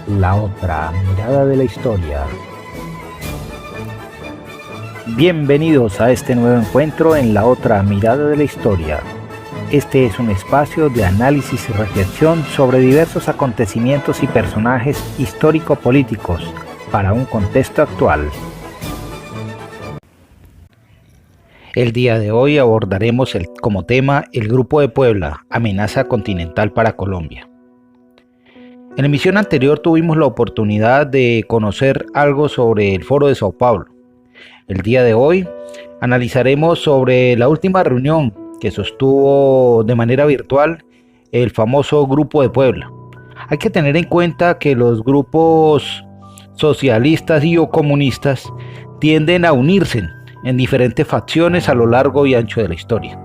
La otra mirada de la historia. Bienvenidos a este nuevo encuentro en La otra mirada de la historia. Este es un espacio de análisis y reflexión sobre diversos acontecimientos y personajes histórico-políticos para un contexto actual. El día de hoy abordaremos como tema el Grupo de Puebla, amenaza continental para Colombia. En la emisión anterior tuvimos la oportunidad de conocer algo sobre el Foro de Sao Paulo. El día de hoy analizaremos sobre la última reunión que sostuvo de manera virtual el famoso Grupo de Puebla. Hay que tener en cuenta que los grupos socialistas y o comunistas tienden a unirse en diferentes facciones a lo largo y ancho de la historia.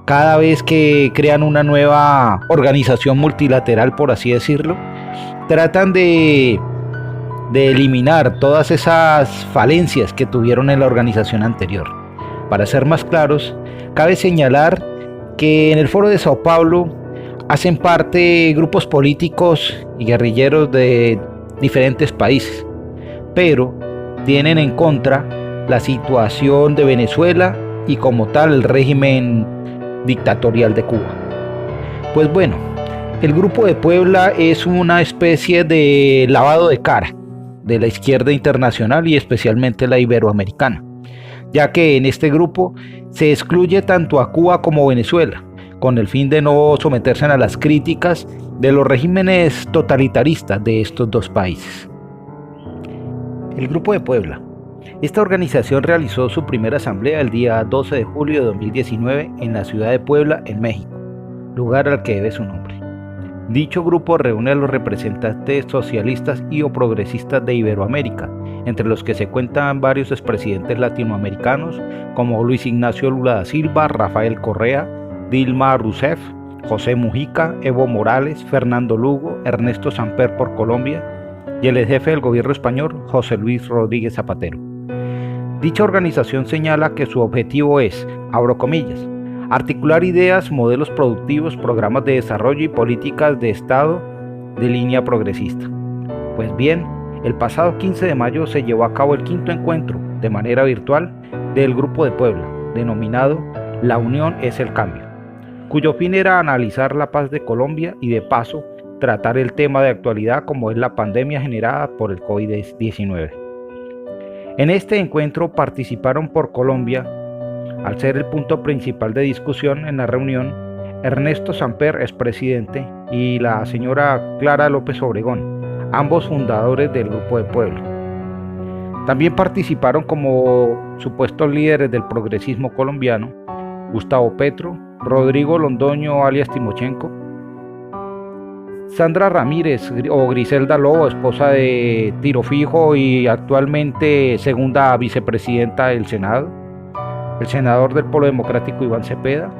Cada vez que crean una nueva organización multilateral, por así decirlo, tratan de eliminar todas esas falencias que tuvieron en la organización anterior. Para ser más claros, cabe señalar que en el Foro de Sao Paulo hacen parte grupos políticos y guerrilleros de diferentes países, pero tienen en contra la situación de Venezuela y como tal el régimen dictatorial de Cuba. Pues bueno, el Grupo de Puebla es una especie de lavado de cara de la izquierda internacional y especialmente la iberoamericana, ya que en este grupo se excluye tanto a Cuba como Venezuela, con el fin de no someterse a las críticas de los regímenes totalitaristas de estos dos países. El Grupo de Puebla. Esta organización realizó su primera asamblea el día 12 de julio de 2019 en la ciudad de Puebla, en México, lugar al que debe su nombre. Dicho grupo reúne a los representantes socialistas y o progresistas de Iberoamérica, entre los que se cuentan varios expresidentes latinoamericanos como Luis Ignacio Lula da Silva, Rafael Correa, Dilma Rousseff, José Mujica, Evo Morales, Fernando Lugo, Ernesto Samper por Colombia y el jefe del gobierno español, José Luis Rodríguez Zapatero. Dicha organización señala que su objetivo es, abro comillas, articular ideas, modelos productivos, programas de desarrollo y políticas de Estado de línea progresista. Pues bien, el pasado 15 de mayo se llevó a cabo el quinto encuentro, de manera virtual, del Grupo de Puebla, denominado La Unión es el Cambio, cuyo fin era analizar la paz de Colombia y de paso tratar el tema de actualidad como es la pandemia generada por el COVID-19. En este encuentro participaron por Colombia, al ser el punto principal de discusión en la reunión, Ernesto Samper, expresidente, y la señora Clara López Obregón, ambos fundadores del Grupo de Puebla. También participaron como supuestos líderes del progresismo colombiano, Gustavo Petro, Rodrigo Londoño alias Timochenko, Sandra Ramírez o Griselda Lobo, esposa de Tiro Fijo y actualmente segunda vicepresidenta del Senado, el senador del Polo Democrático Iván Cepeda,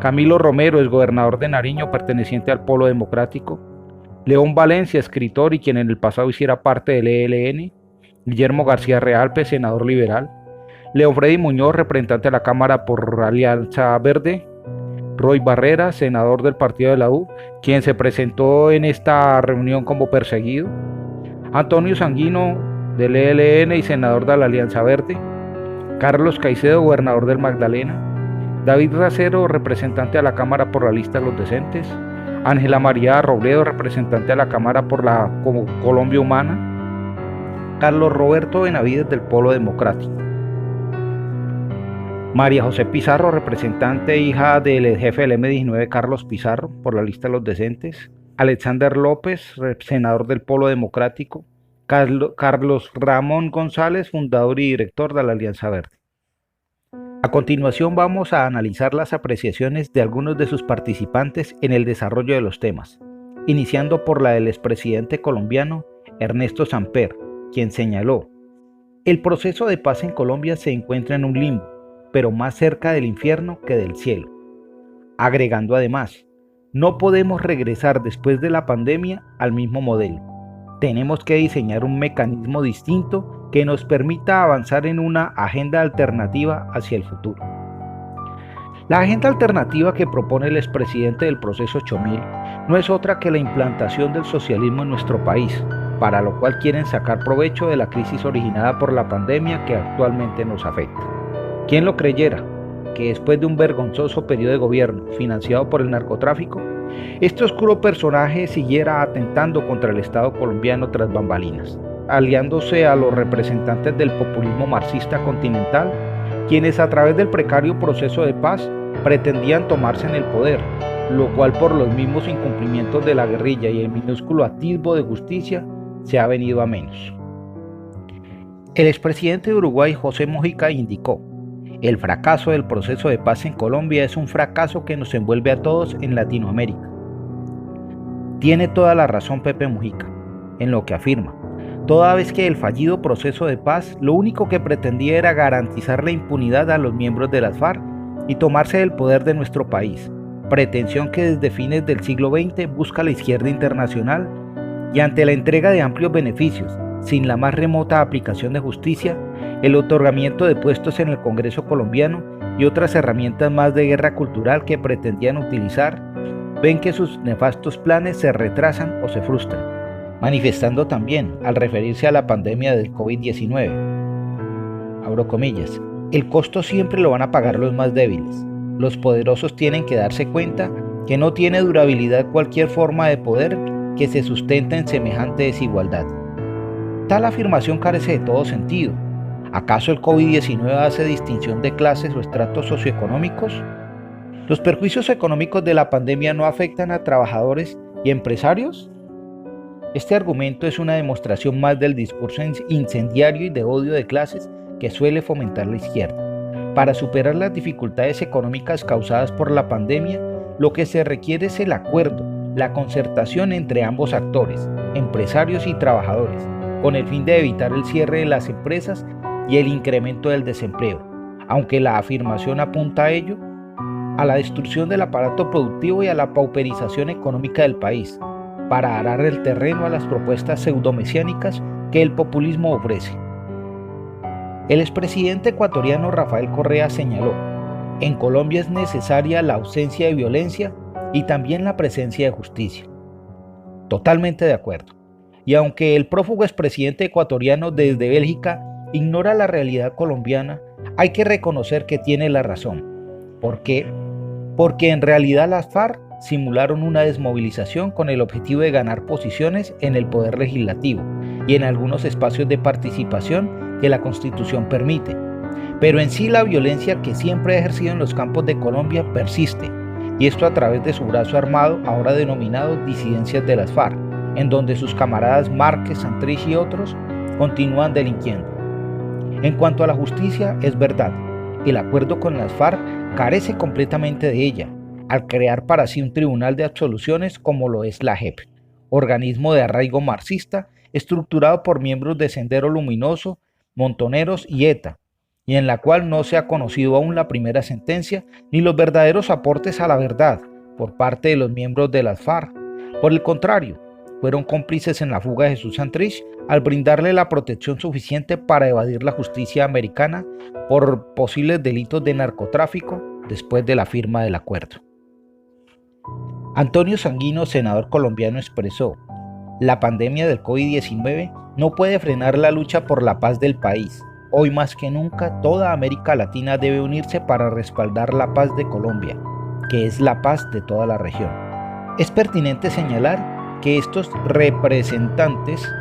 Camilo Romero, exgobernador de Nariño perteneciente al Polo Democrático, León Valencia, escritor y quien en el pasado hiciera parte del ELN, Guillermo García Realpe, senador liberal, León Freddy Muñoz, representante de la Cámara por Alianza Verde, Roy Barrera, senador del partido de la U, quien se presentó en esta reunión como perseguido, Antonio Sanguino del ELN y senador de la Alianza Verde, Carlos Caicedo, gobernador del Magdalena, David Racero, representante de la Cámara por la lista de los decentes, Ángela María Robledo, representante de la Cámara por la Colombia Humana, Carlos Roberto Benavides del Polo Democrático, María José Pizarro, representante hija del jefe del M19 Carlos Pizarro por la lista de los decentes, Alexander López, senador del Polo Democrático, Carlos Ramón González, fundador y director de la Alianza Verde. A continuación vamos a analizar las apreciaciones de algunos de sus participantes en el desarrollo de los temas, iniciando por la del expresidente colombiano Ernesto Samper, quien señaló: el proceso de paz en Colombia se encuentra en un limbo, pero más cerca del infierno que del cielo. Agregando además, no podemos regresar después de la pandemia al mismo modelo. Tenemos que diseñar un mecanismo distinto que nos permita avanzar en una agenda alternativa hacia el futuro. La agenda alternativa que propone el expresidente del Proceso 8000 no es otra que la implantación del socialismo en nuestro país, para lo cual quieren sacar provecho de la crisis originada por la pandemia que actualmente nos afecta. ¿Quién lo creyera que después de un vergonzoso periodo de gobierno financiado por el narcotráfico, este oscuro personaje siguiera atentando contra el Estado colombiano tras bambalinas, aliándose a los representantes del populismo marxista continental, quienes a través del precario proceso de paz pretendían tomarse en el poder, lo cual por los mismos incumplimientos de la guerrilla y el minúsculo atisbo de justicia se ha venido a menos? El expresidente de Uruguay, José Mujica, indicó: el fracaso del proceso de paz en Colombia es un fracaso que nos envuelve a todos en Latinoamérica. Tiene toda la razón Pepe Mujica en lo que afirma, toda vez que el fallido proceso de paz lo único que pretendía era garantizar la impunidad a los miembros de las FARC y tomarse el poder de nuestro país, pretensión que desde fines del siglo XX busca la izquierda internacional, y ante la entrega de amplios beneficios, sin la más remota aplicación de justicia, el otorgamiento de puestos en el Congreso colombiano y otras herramientas más de guerra cultural que pretendían utilizar, ven que sus nefastos planes se retrasan o se frustran, manifestando también, al referirse a la pandemia del COVID-19, abro comillas, el costo siempre lo van a pagar los más débiles. Los poderosos tienen que darse cuenta que no tiene durabilidad cualquier forma de poder que se sustenta en semejante desigualdad. Tal afirmación carece de todo sentido. ¿Acaso el COVID-19 hace distinción de clases o estratos socioeconómicos? ¿Los perjuicios económicos de la pandemia no afectan a trabajadores y empresarios? Este argumento es una demostración más del discurso incendiario y de odio de clases que suele fomentar la izquierda. Para superar las dificultades económicas causadas por la pandemia, lo que se requiere es el acuerdo, la concertación entre ambos actores, empresarios y trabajadores, con el fin de evitar el cierre de las empresas y el incremento del desempleo, aunque la afirmación apunta a ello, a la destrucción del aparato productivo y a la pauperización económica del país, para arar el terreno a las propuestas pseudomesiánicas que el populismo ofrece. El expresidente ecuatoriano Rafael Correa señaló: en Colombia es necesaria la ausencia de violencia y también la presencia de justicia. Totalmente de acuerdo. Y aunque el prófugo expresidente ecuatoriano desde Bélgica ignora la realidad colombiana, hay que reconocer que tiene la razón. ¿Por qué? Porque en realidad las FARC simularon una desmovilización con el objetivo de ganar posiciones en el poder legislativo y en algunos espacios de participación que la Constitución permite. Pero en sí la violencia que siempre ha ejercido en los campos de Colombia persiste, y esto a través de su brazo armado, ahora denominado disidencias de las FARC, en donde sus camaradas Márquez, Santrich y otros continúan delinquiendo. En cuanto a la justicia, es verdad, el acuerdo con las FARC carece completamente de ella, al crear para sí un tribunal de absoluciones como lo es la JEP, organismo de arraigo marxista estructurado por miembros de Sendero Luminoso, Montoneros y ETA, y en la cual no se ha conocido aún la primera sentencia ni los verdaderos aportes a la verdad por parte de los miembros de las FARC. Por el contrario, fueron cómplices en la fuga de Jesús Santrich al brindarle la protección suficiente para evadir la justicia americana por posibles delitos de narcotráfico después de la firma del acuerdo. Antonio Sanguino, senador colombiano, expresó: la pandemia del COVID-19 no puede frenar la lucha por la paz del país. Hoy más que nunca, toda América Latina debe unirse para respaldar la paz de Colombia, que es la paz de toda la región. Es pertinente señalar que estos representantes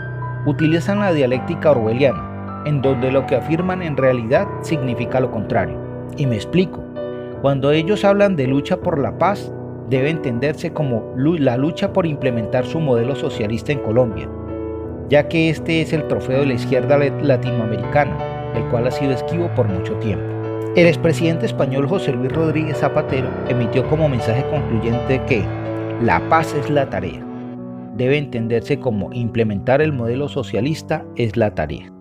utilizan la dialéctica orwelliana, en donde lo que afirman en realidad significa lo contrario. Y me explico. Cuando ellos hablan de lucha por la paz, debe entenderse como la lucha por implementar su modelo socialista en Colombia, ya que este es el trofeo de la izquierda latinoamericana, el cual ha sido esquivo por mucho tiempo. El expresidente español José Luis Rodríguez Zapatero emitió como mensaje concluyente que la paz es la tarea. Debe entenderse como implementar el modelo socialista es la tarea.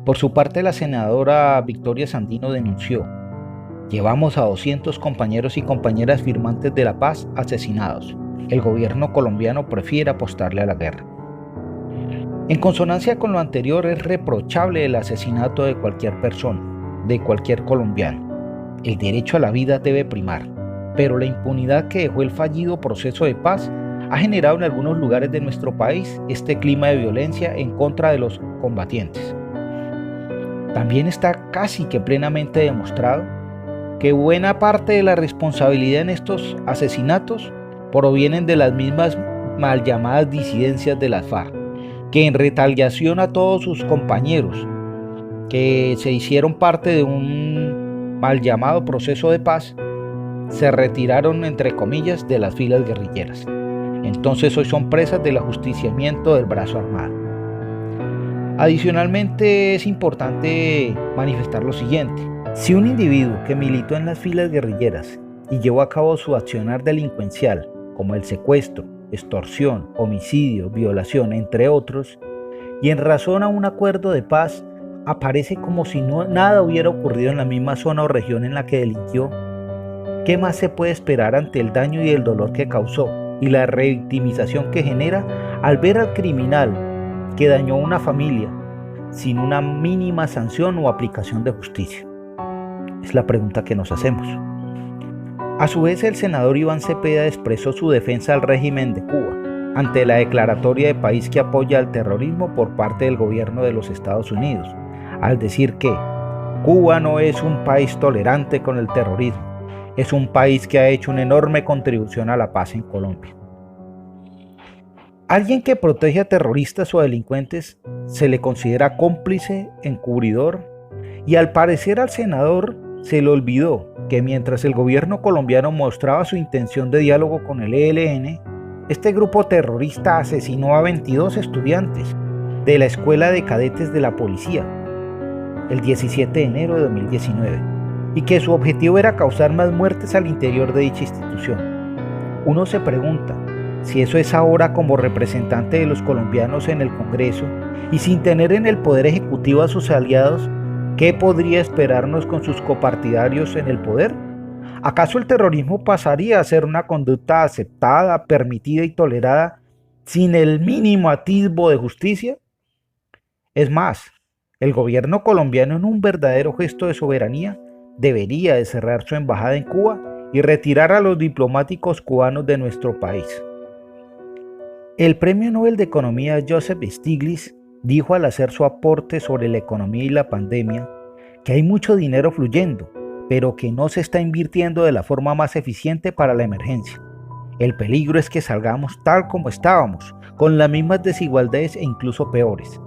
Por su parte, la senadora Victoria Sandino denunció: llevamos a 200 compañeros y compañeras firmantes de la paz asesinados. El gobierno colombiano prefiere apostarle a la guerra. En consonancia con lo anterior, es reprochable el asesinato de cualquier persona, de cualquier colombiano. El derecho a la vida debe primar, pero la impunidad que dejó el fallido proceso de paz ha generado en algunos lugares de nuestro país este clima de violencia en contra de los combatientes. También está casi que plenamente demostrado que buena parte de la responsabilidad en estos asesinatos provienen de las mismas mal llamadas disidencias de las FARC, que en retaliación a todos sus compañeros que se hicieron parte de un mal llamado proceso de paz, se retiraron entre comillas de las filas guerrilleras. Entonces hoy son presas del ajusticiamiento del brazo armado. Adicionalmente es importante manifestar lo siguiente: si un individuo que militó en las filas guerrilleras y llevó a cabo su accionar delincuencial, como el secuestro, extorsión, homicidio, violación, entre otros, y en razón a un acuerdo de paz aparece como si nada hubiera ocurrido en la misma zona o región en la que delinquió, ¿qué más se puede esperar ante el daño y el dolor que causó y la revictimización que genera al ver al criminal que dañó a una familia sin una mínima sanción o aplicación de justicia? Es la pregunta que nos hacemos. A su vez, el senador Iván Cepeda expresó su defensa al régimen de Cuba ante la declaratoria de país que apoya al terrorismo por parte del gobierno de los Estados Unidos, al decir que Cuba no es un país tolerante con el terrorismo, es un país que ha hecho una enorme contribución a la paz en Colombia. Alguien que protege a terroristas o delincuentes se le considera cómplice, encubridor, y al parecer al senador se le olvidó que mientras el gobierno colombiano mostraba su intención de diálogo con el ELN, este grupo terrorista asesinó a 22 estudiantes de la Escuela de Cadetes de la Policía el 17 de enero de 2019 y que su objetivo era causar más muertes al interior de dicha institución. Uno se pregunta si eso es ahora como representante de los colombianos en el Congreso y sin tener en el Poder Ejecutivo a sus aliados, ¿qué podría esperarnos con sus copartidarios en el poder? ¿Acaso el terrorismo pasaría a ser una conducta aceptada, permitida y tolerada sin el mínimo atisbo de justicia? Es más, el gobierno colombiano, en un verdadero gesto de soberanía, debería de cerrar su embajada en Cuba y retirar a los diplomáticos cubanos de nuestro país. El Premio Nobel de Economía Joseph Stiglitz dijo al hacer su aporte sobre la economía y la pandemia que hay mucho dinero fluyendo, pero que no se está invirtiendo de la forma más eficiente para la emergencia. El peligro es que salgamos tal como estábamos, con las mismas desigualdades e incluso peores.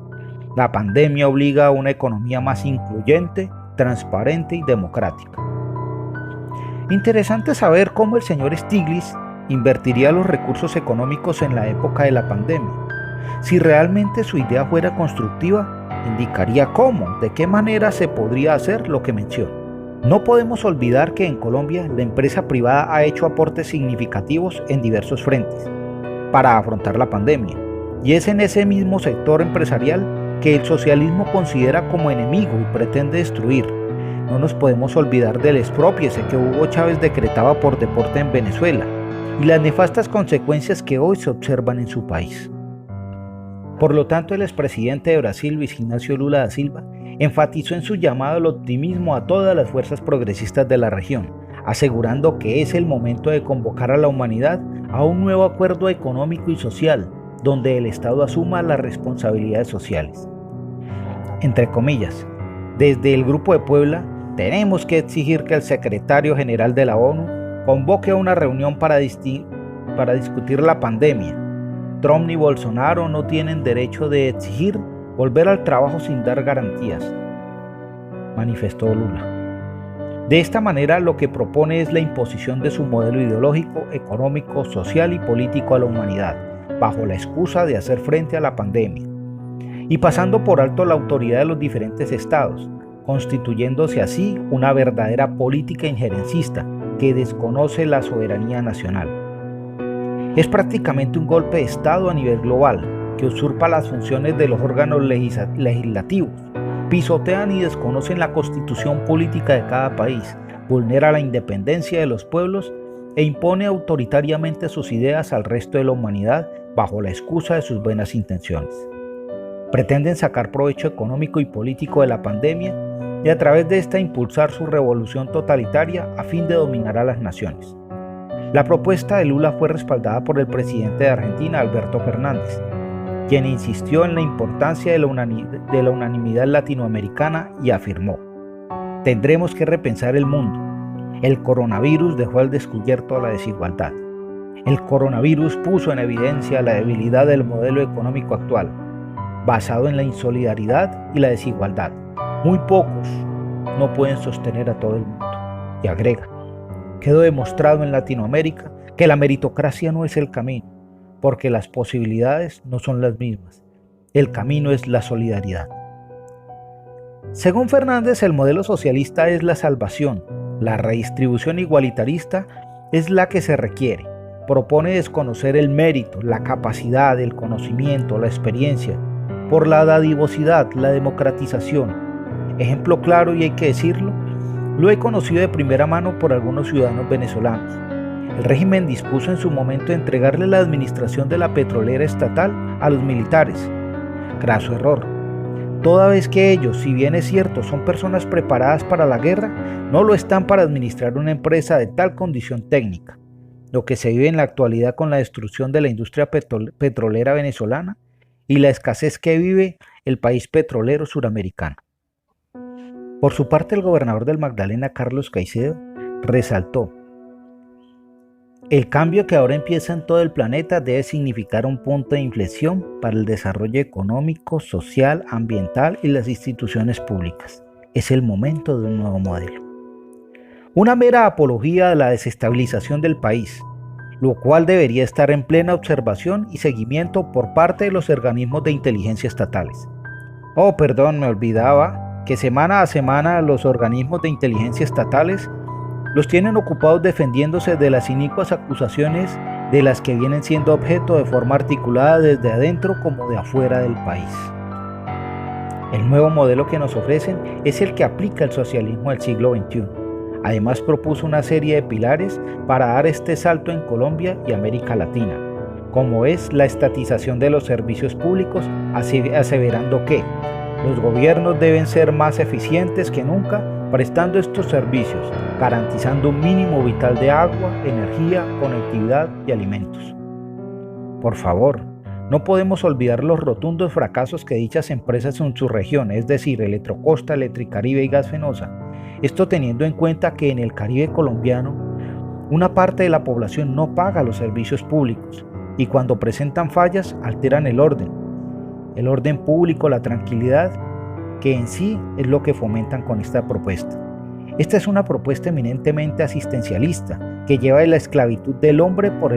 La pandemia obliga a una economía más incluyente, transparente y democrática. Interesante saber cómo el señor Stiglitz invertiría los recursos económicos en la época de la pandemia. Si realmente su idea fuera constructiva, indicaría cómo, de qué manera se podría hacer lo que menciona. No podemos olvidar que en Colombia la empresa privada ha hecho aportes significativos en diversos frentes para afrontar la pandemia, y es en ese mismo sector empresarial que el socialismo considera como enemigo y pretende destruir. No nos podemos olvidar del expropiese que Hugo Chávez decretaba por deporte en Venezuela y las nefastas consecuencias que hoy se observan en su país. Por lo tanto, el expresidente de Brasil, Luis Ignacio Lula da Silva, enfatizó en su llamado al optimismo a todas las fuerzas progresistas de la región, asegurando que es el momento de convocar a la humanidad a un nuevo acuerdo económico y social, donde el Estado asuma las responsabilidades sociales. Entre comillas, desde el Grupo de Puebla, tenemos que exigir que el secretario general de la ONU convoque a una reunión para discutir la pandemia. Trump ni Bolsonaro no tienen derecho de exigir volver al trabajo sin dar garantías, manifestó Lula. De esta manera, lo que propone es la imposición de su modelo ideológico, económico, social y político a la humanidad, bajo la excusa de hacer frente a la pandemia, y pasando por alto la autoridad de los diferentes estados, constituyéndose así una verdadera política injerencista que desconoce la soberanía nacional. Es prácticamente un golpe de Estado a nivel global que usurpa las funciones de los órganos legislativos, pisotean y desconocen la constitución política de cada país, vulnera la independencia de los pueblos e impone autoritariamente sus ideas al resto de la humanidad bajo la excusa de sus buenas intenciones. Pretenden sacar provecho económico y político de la pandemia y a través de esta impulsar su revolución totalitaria a fin de dominar a las naciones. La propuesta de Lula fue respaldada por el presidente de Argentina, Alberto Fernández, quien insistió en la importancia de la unanimidad latinoamericana y afirmó: tendremos que repensar el mundo. El coronavirus dejó al descubierto la desigualdad. El coronavirus puso en evidencia la debilidad del modelo económico actual, basado en la insolidaridad y la desigualdad. Muy pocos no pueden sostener a todo el mundo. Y agrega: quedó demostrado en Latinoamérica que la meritocracia no es el camino, porque las posibilidades no son las mismas. El camino es la solidaridad. Según Fernández, el modelo socialista es la salvación. La redistribución igualitarista es la que se requiere. Propone desconocer el mérito, la capacidad, el conocimiento, la experiencia, por la dadivosidad, la democratización. Ejemplo claro, y hay que decirlo, lo he conocido de primera mano por algunos ciudadanos venezolanos. El régimen dispuso en su momento entregarle la administración de la petrolera estatal a los militares. Graso error. Toda vez que ellos, si bien es cierto, son personas preparadas para la guerra, no lo están para administrar una empresa de tal condición técnica. Lo que se vive en la actualidad con la destrucción de la industria petrolera venezolana y la escasez que vive el país petrolero suramericano. Por su parte, el gobernador del Magdalena, Carlos Caicedo, resaltó: el cambio que ahora empieza en todo el planeta debe significar un punto de inflexión para el desarrollo económico, social, ambiental y las instituciones públicas. Es el momento de un nuevo modelo. Una mera apología de la desestabilización del país, lo cual debería estar en plena observación y seguimiento por parte de los organismos de inteligencia estatales. Me olvidaba que semana a semana los organismos de inteligencia estatales los tienen ocupados defendiéndose de las inicuas acusaciones de las que vienen siendo objeto de forma articulada desde adentro como de afuera del país. El nuevo modelo que nos ofrecen es el que aplica el socialismo del siglo XXI. Además, propuso una serie de pilares para dar este salto en Colombia y América Latina, como es la estatización de los servicios públicos, aseverando que los gobiernos deben ser más eficientes que nunca prestando estos servicios, garantizando un mínimo vital de agua, energía, conectividad y alimentos. Por favor, no podemos olvidar los rotundos fracasos que dichas empresas en su región, es decir, Electrocosta, Electricaribe y Gas Fenosa. Esto teniendo en cuenta que en el Caribe colombiano, una parte de la población no paga los servicios públicos y cuando presentan fallas alteran el orden público, la tranquilidad, que en sí es lo que fomentan con esta propuesta. Esta es una propuesta eminentemente asistencialista que lleva de la esclavitud del hombre, por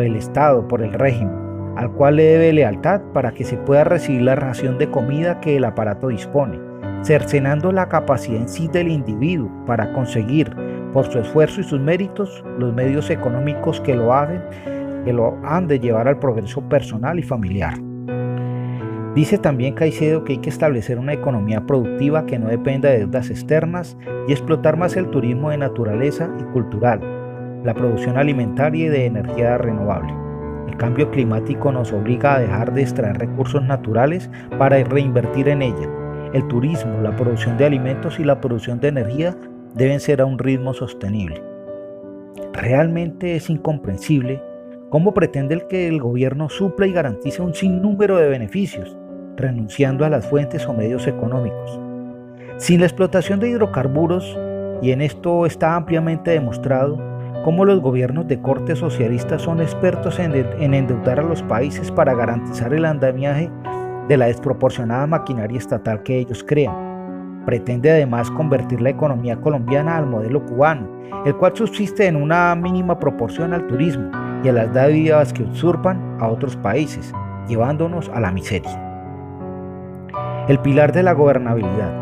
el Estado, por el régimen, al cual le debe lealtad para que se pueda recibir la ración de comida que el aparato dispone, cercenando la capacidad en sí del individuo para conseguir, por su esfuerzo y sus méritos, los medios económicos que lo han de llevar al progreso personal y familiar. Dice también Caicedo que hay que establecer una economía productiva que no dependa de deudas externas y explotar más el turismo de naturaleza y cultural, la producción alimentaria y de energía renovable. El cambio climático nos obliga a dejar de extraer recursos naturales para reinvertir en ella. El turismo, la producción de alimentos y la producción de energía deben ser a un ritmo sostenible. Realmente es incomprensible cómo pretende que el gobierno supla y garantice un sinnúmero de beneficios, renunciando a las fuentes o medios económicos. Sin la explotación de hidrocarburos, y en esto está ampliamente demostrado, cómo los gobiernos de corte socialista son expertos en endeudar a los países para garantizar el andamiaje de la desproporcionada maquinaria estatal que ellos crean. Pretende además convertir la economía colombiana al modelo cubano, el cual subsiste en una mínima proporción al turismo y a las dádivas que usurpan a otros países, llevándonos a la miseria. El pilar de la gobernabilidad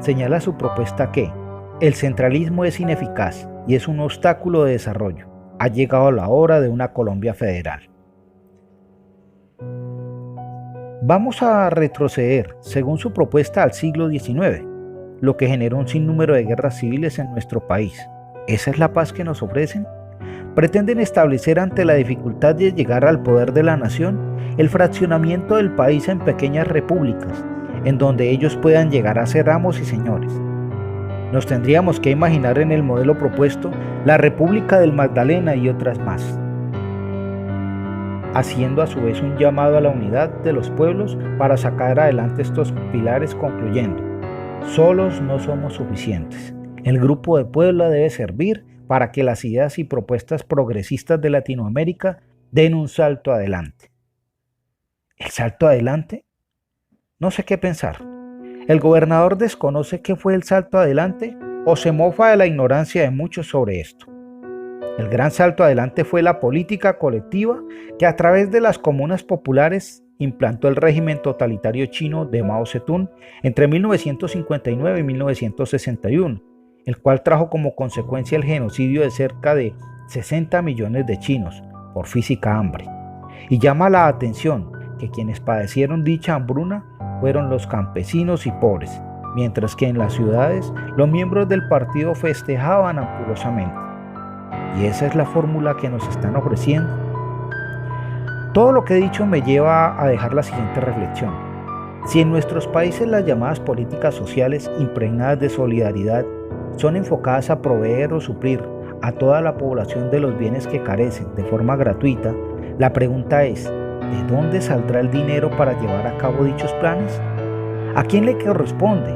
señala su propuesta que el centralismo es ineficaz y es un obstáculo de desarrollo. Ha llegado la hora de una Colombia federal. Vamos a retroceder, según su propuesta, al siglo XIX, lo que generó un sinnúmero de guerras civiles en nuestro país. ¿Esa es la paz que nos ofrecen? Pretenden establecer ante la dificultad de llegar al poder de la nación el fraccionamiento del país en pequeñas repúblicas, en donde ellos puedan llegar a ser amos y señores. Nos tendríamos que imaginar en el modelo propuesto la República del Magdalena y otras más, haciendo a su vez un llamado a la unidad de los pueblos para sacar adelante estos pilares, concluyendo: solos no somos suficientes. El Grupo de Puebla debe servir para que las ideas y propuestas progresistas de Latinoamérica den un salto adelante. ¿El salto adelante? No sé qué pensar. ¿El gobernador desconoce qué fue el salto adelante o se mofa de la ignorancia de muchos sobre esto? El gran salto adelante fue la política colectiva que a través de las comunas populares implantó el régimen totalitario chino de Mao Zedong entre 1959 y 1961, el cual trajo como consecuencia el genocidio de cerca de 60 millones de chinos por física hambre. Y llama la atención que quienes padecieron dicha hambruna fueron los campesinos y pobres, mientras que en las ciudades los miembros del partido festejaban amorosamente. ¿Y esa es la fórmula que nos están ofreciendo? Todo lo que he dicho me lleva a dejar la siguiente reflexión. Si en nuestros países las llamadas políticas sociales impregnadas de solidaridad son enfocadas a proveer o suplir a toda la población de los bienes que carecen de forma gratuita, la pregunta es: ¿de dónde saldrá el dinero para llevar a cabo dichos planes? ¿A quién le corresponde?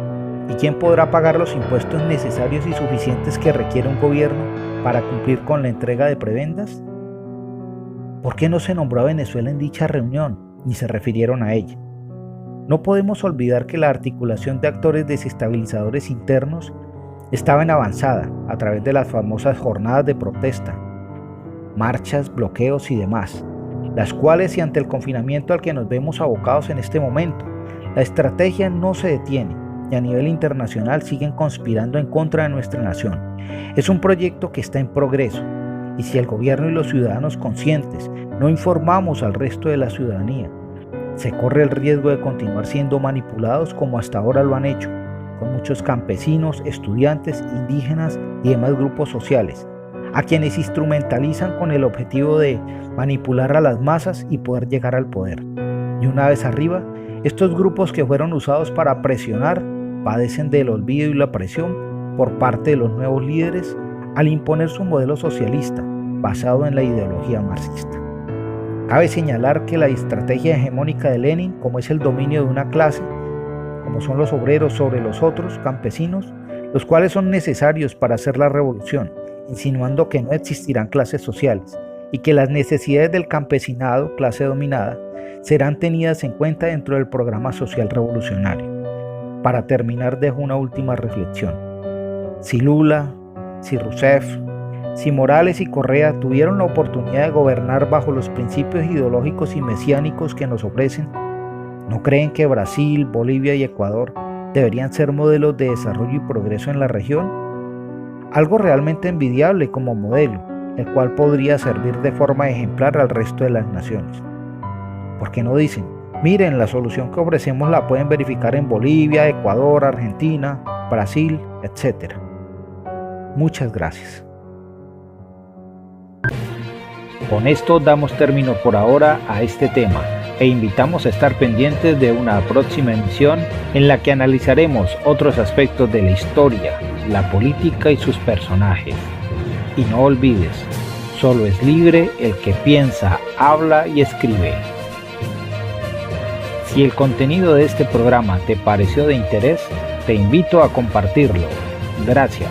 ¿Y quién podrá pagar los impuestos necesarios y suficientes que requiere un gobierno para cumplir con la entrega de prebendas? ¿Por qué no se nombró a Venezuela en dicha reunión ni se refirieron a ella? No podemos olvidar que la articulación de actores desestabilizadores internos estaba en avanzada a través de las famosas jornadas de protesta, marchas, bloqueos y demás, las cuales, y ante el confinamiento al que nos vemos abocados en este momento, la estrategia no se detiene y a nivel internacional siguen conspirando en contra de nuestra nación. Es un proyecto que está en progreso, y si el gobierno y los ciudadanos conscientes no informamos al resto de la ciudadanía, se corre el riesgo de continuar siendo manipulados como hasta ahora lo han hecho, con muchos campesinos, estudiantes, indígenas y demás grupos sociales, a quienes instrumentalizan con el objetivo de manipular a las masas y poder llegar al poder. Y una vez arriba, estos grupos que fueron usados para presionar padecen del olvido y la presión por parte de los nuevos líderes al imponer su modelo socialista basado en la ideología marxista. Cabe señalar que la estrategia hegemónica de Lenin, como es el dominio de una clase, como son los obreros sobre los otros campesinos, los cuales son necesarios para hacer la revolución, insinuando que no existirán clases sociales y que las necesidades del campesinado, clase dominada, serán tenidas en cuenta dentro del programa social revolucionario. Para terminar, dejo una última reflexión. Si Lula, si Rousseff, si Morales y Correa tuvieron la oportunidad de gobernar bajo los principios ideológicos y mesiánicos que nos ofrecen, ¿no creen que Brasil, Bolivia y Ecuador deberían ser modelos de desarrollo y progreso en la región? Algo realmente envidiable como modelo, el cual podría servir de forma ejemplar al resto de las naciones. ¿Por qué no dicen: miren, la solución que ofrecemos la pueden verificar en Bolivia, Ecuador, Argentina, Brasil, etc.? Muchas gracias. Con esto damos término por ahora a este tema e invitamos a estar pendientes de una próxima emisión en la que analizaremos otros aspectos de la historia, la política y sus personajes. Y no olvides, solo es libre el que piensa, habla y escribe. Si el contenido de este programa te pareció de interés, te invito a compartirlo. Gracias.